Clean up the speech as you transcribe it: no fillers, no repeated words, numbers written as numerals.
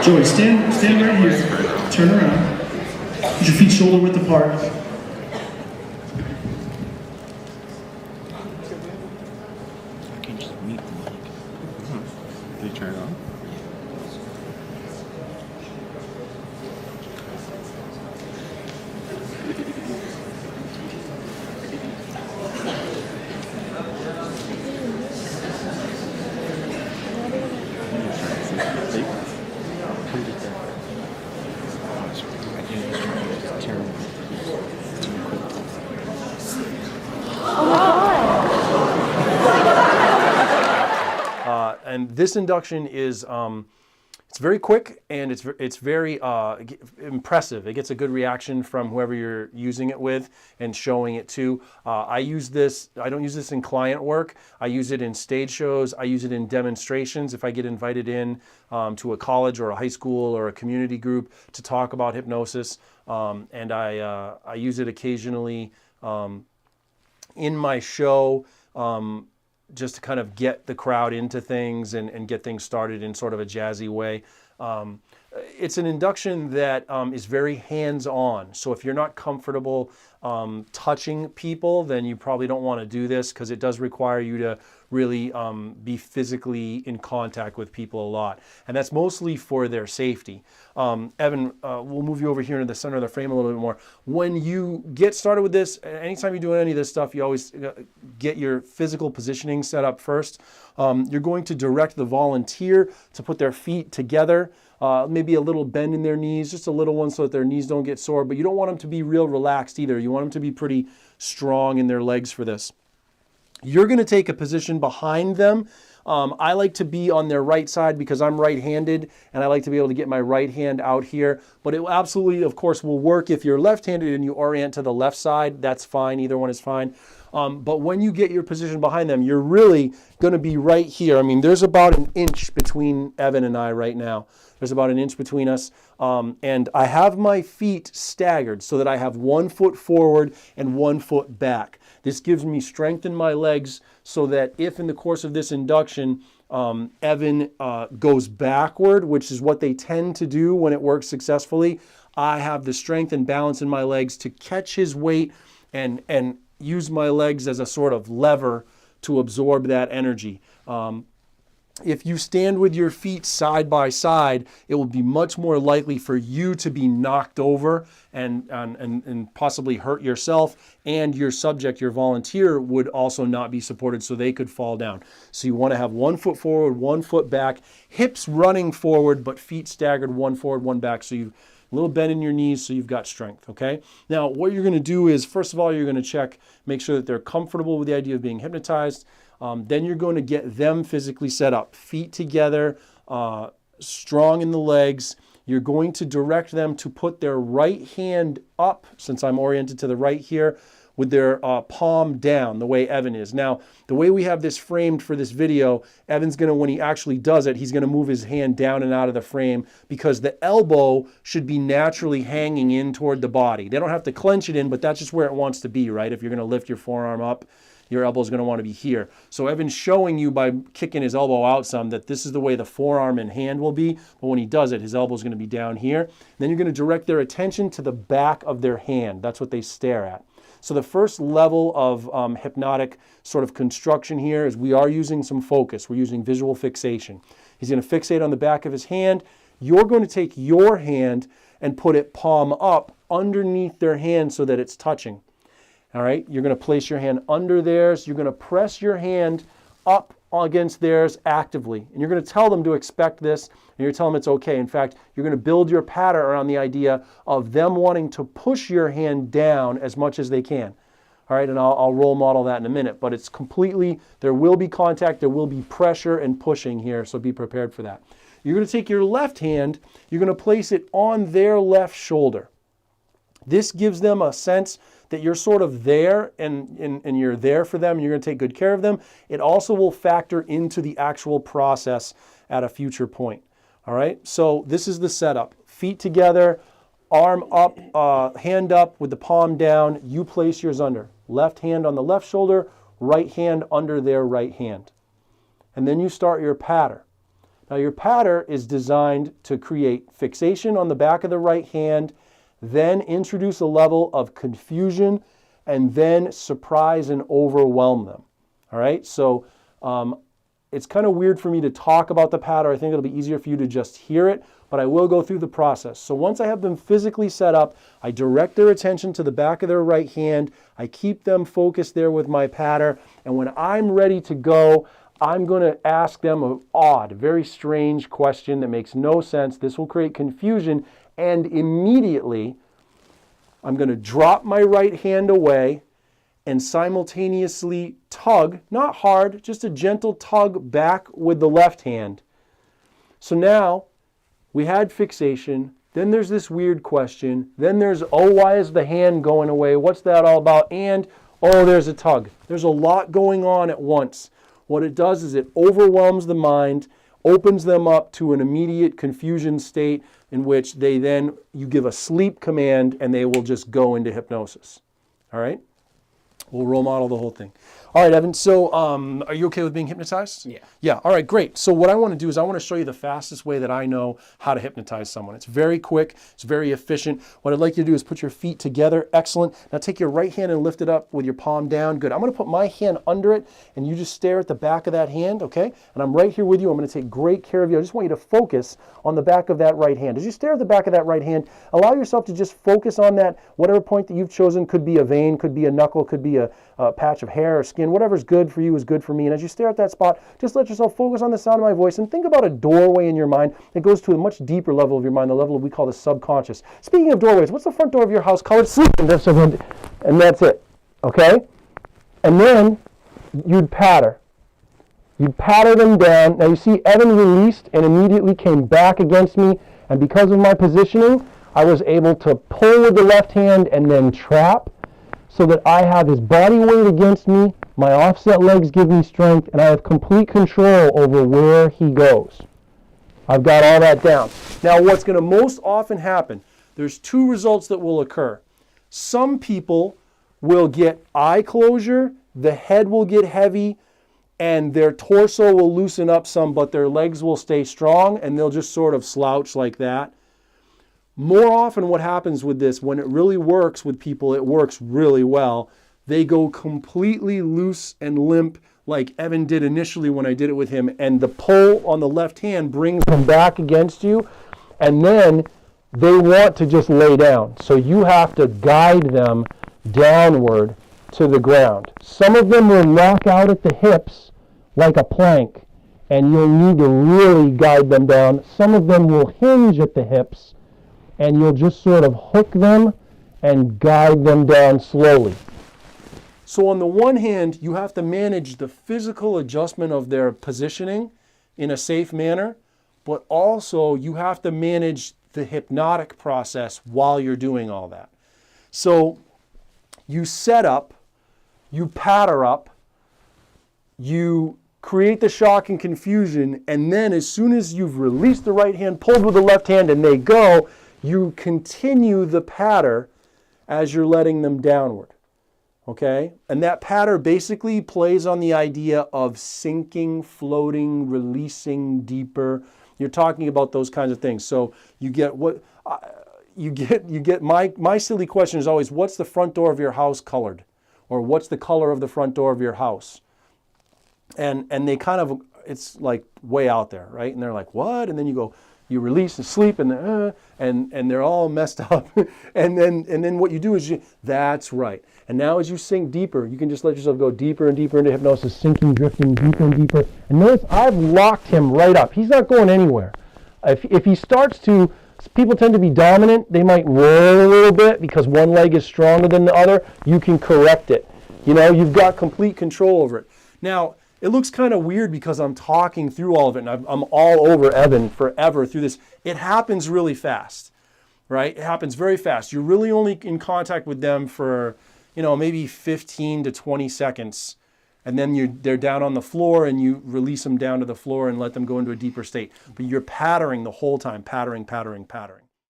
Joey, stand right here. Turn around. Put your feet shoulder width apart. I can just meet the mic. Did you turn it on? And this induction is, it's very quick and it's very impressive. It gets a good reaction from whoever you're using it with and showing it to. I use this, I don't use this in client work. I use it in stage shows. I use it in demonstrations. If I get invited in to a college or a high school or a community group to talk about hypnosis, and I use it occasionally in my show, just to kind of get the crowd into things and get things started in sort of a jazzy way. It's an induction that is very hands-on. So if you're not comfortable touching people, then you probably don't want to do this, because it does require you to really be physically in contact with people a lot. And that's mostly for their safety. Evan, we'll move you over here into the center of the frame a little bit more. When you get started with this, anytime you do any of this stuff, you always get your physical positioning set up first. You're going to direct the volunteer to put their feet together, maybe a little bend in their knees, just a little one so that their knees don't get sore, but you don't want them to be real relaxed either. You want them to be pretty strong in their legs for this. You're going to take a position behind them. I like to be on their right side because I'm right-handed, and I like to be able to get my right hand out here. But it absolutely, of course, will work if you're left-handed and you orient to the left side. That's fine. Either one is fine. But when you get your position behind them, you're really going to be right here. I mean, there's about an inch between Evan and I right now. There's about an inch between us. And I have my feet staggered so that I have 1 foot forward and 1 foot back. This gives me strength in my legs so that if in the course of this induction, Evan goes backward, which is what they tend to do when it works successfully, I have the strength and balance in my legs to catch his weight and use my legs as a sort of lever to absorb that energy. If you stand with your feet side by side, it will be much more likely for you to be knocked over and possibly hurt yourself, and your subject, your volunteer, would also not be supported, so they could fall down. So you want to have 1 foot forward, 1 foot back, hips running forward, but feet staggered, 1 forward, 1 back, so you a little bend in your knees so you've got strength, okay? Now, what you're going to do is, first of all, you're going to check, make sure that they're comfortable with the idea of being hypnotized. Then you're going to get them physically set up, feet together, strong in the legs. You're going to direct them to put their right hand up, since I'm oriented to the right here, with their palm down, the way Evan is. Now, the way we have this framed for this video, Evan's going to, when he actually does it, he's going to move his hand down and out of the frame, because the elbow should be naturally hanging in toward the body. They don't have to clench it in, but that's just where it wants to be, right? If you're going to lift your forearm up, your elbow is going to want to be here. So Evan's showing you by kicking his elbow out some that this is the way the forearm and hand will be. But when he does it, his elbow is going to be down here. Then you're going to direct their attention to the back of their hand. That's what they stare at. So the first level of hypnotic sort of construction here is we are using some focus. We're using visual fixation. He's going to fixate on the back of his hand. You're going to take your hand and put it palm up underneath their hand so that it's touching. All right, you're going to place your hand under theirs. You're going to press your hand up against theirs actively. And you're going to tell them to expect this, and you're telling them it's okay. In fact, you're going to build your pattern around the idea of them wanting to push your hand down as much as they can. All right, and I'll role model that in a minute. But it's completely, there will be contact, there will be pressure and pushing here, so be prepared for that. You're going to take your left hand, you're going to place it on their left shoulder. This gives them a sense that you're sort of there and you're there for them, and you're going to take good care of them. It also will factor into the actual process at a future point. All right, so this is the setup. Feet together, arm up, hand up with the palm down. You place yours under. Left hand on the left shoulder, right hand under their right hand. And then you start your pattern. Now your patter is designed to create fixation on the back of the right hand, then introduce a level of confusion, and then surprise and overwhelm them. All right, so it's kind of weird for me to talk about the patter. I think it'll be easier for you to just hear it, but I will go through the process. So once I have them physically set up, I direct their attention to the back of their right hand. I keep them focused there with my patter, and when I'm ready to go, I'm going to ask them an odd, very strange question that makes no sense. This will create confusion, and immediately I'm going to drop my right hand away and simultaneously tug, not hard, just a gentle tug back with the left hand. So now we had fixation, then there's this weird question, then there's, oh, why is the hand going away? What's that all about? And, oh, there's a tug. There's a lot going on at once. What it does is it overwhelms the mind, opens them up to an immediate confusion state in which you give a sleep command and they will just go into hypnosis. All right? We'll role model the whole thing. All right, Evan, so are you okay with being hypnotized? Yeah. Yeah, all right, great. So what I want to do is I want to show you the fastest way that I know how to hypnotize someone. It's very quick, it's very efficient. What I'd like you to do is put your feet together, excellent. Now take your right hand and lift it up with your palm down, good. I'm going to put my hand under it and you just stare at the back of that hand, okay? And I'm right here with you, I'm going to take great care of you. I just want you to focus on the back of that right hand. As you stare at the back of that right hand, allow yourself to just focus on that, whatever point that you've chosen, could be a vein, could be a knuckle, could be a patch of hair or skin, whatever's good for you is good for me. And as you stare at that spot, just let yourself focus on the sound of my voice and think about a doorway in your mind that goes to a much deeper level of your mind, the level we call the subconscious. Speaking of doorways, what's the front door of your house colored? Sleep. And that's it, okay? And then you'd patter. You'd patter them down. Now you see Evan released and immediately came back against me, and because of my positioning, I was able to pull with the left hand and then trap, so that I have his body weight against me, my offset legs give me strength, and I have complete control over where he goes. I've got all that down. Now what's going to most often happen, there's two results that will occur. Some people will get eye closure, the head will get heavy, and their torso will loosen up some, but their legs will stay strong, and they'll just sort of slouch like that. More often what happens with this, when it really works with people, it works really well. They go completely loose and limp like Evan did initially when I did it with him, and the pull on the left hand brings them back against you, and then they want to just lay down. So you have to guide them downward to the ground. Some of them will knock out at the hips like a plank, and you'll need to really guide them down. Some of them will hinge at the hips, and you'll just sort of hook them and guide them down slowly. So on the one hand, you have to manage the physical adjustment of their positioning in a safe manner, but also you have to manage the hypnotic process while you're doing all that. So you set up, you patter up, you create the shock and confusion, and then as soon as you've released the right hand, pulled with the left hand, and they go, you continue the patter as you're letting them downward, okay? And that patter basically plays on the idea of sinking, floating, releasing deeper. You're talking about those kinds of things. So you get what you get. My silly question is always, what's the front door of your house colored, or what's the color of the front door of your house? And they kind of, it's like way out there, right? And they're like, what? And then you go, you release and sleep, and they're all messed up. and then what you do is that's right. And now as you sink deeper, you can just let yourself go deeper and deeper into hypnosis, sinking, drifting deeper and deeper. And notice I've locked him right up. He's not going anywhere. If he starts to, people tend to be dominant. They might roll a little bit because one leg is stronger than the other. You can correct it. You know, you've got complete control over it. Now, it looks kind of weird because I'm talking through all of it, and I'm all over Evan forever through this. It happens really fast, right? It happens very fast. You're really only in contact with them for, maybe 15 to 20 seconds, and then they're down on the floor, and you release them down to the floor and let them go into a deeper state. But you're pattering the whole time, pattering, pattering, pattering.